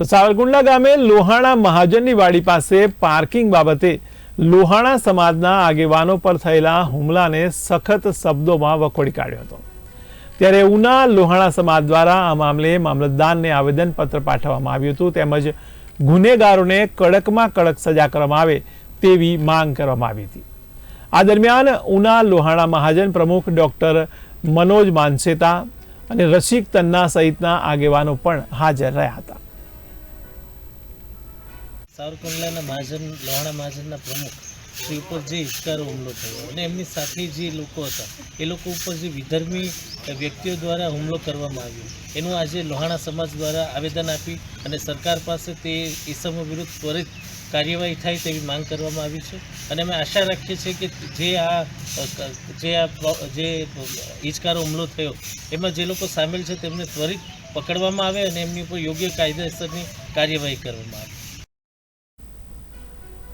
તો સાવરકુંડલા ગામે લોહાણા મહાજનની વાડી પાસે પાર્કિંગ બાબતે લોહાણા સમાજના આગેવાનો પર થયેલા હુમલાને સખત શબ્દોમાં વખોડી કાઢ્યો હતો। ત્યારે ઉના લોહાણા સમાજ દ્વારા આ મામલે મામલતદારને આવેદનપત્ર પાઠવવામાં આવ્યું હતું તેમજ ગુનેગારોને કડકમાં કડક સજા કરવામાં આવે તેવી માંગ કરવામાં આવી હતી। આ દરમિયાન ઉના લોહાણા મહાજન પ્રમુખ ડોક્ટર મનોજ માનસેતા અને રસિક તન્ના સહિતના આગેવાનો પણ હાજર રહ્યા હતા। સાવરકુંડલાના મહાજન લોહાણા મહાજનના પ્રમુખ શ્રી ઉપર જે હિચકારો હુમલો થયો અને એમની સાથે જે લોકો હતા એ લોકો ઉપર જે વિધર્મી વ્યક્તિઓ દ્વારા હુમલો કરવામાં આવ્યો એનું આજે લોહાણા સમાજ દ્વારા આવેદન આપી અને સરકાર પાસે તે ઇસમો વિરુદ્ધ ત્વરિત કાર્યવાહી થાય તેવી માંગ કરવામાં આવી છે। અને અમે આશા રાખીએ છીએ કે જે હિચકારો હુમલો થયો એમાં જે લોકો સામેલ છે તેમને ત્વરિત પકડવામાં આવે અને એમની ઉપર યોગ્ય કાયદેસરની કાર્યવાહી કરવામાં આવે।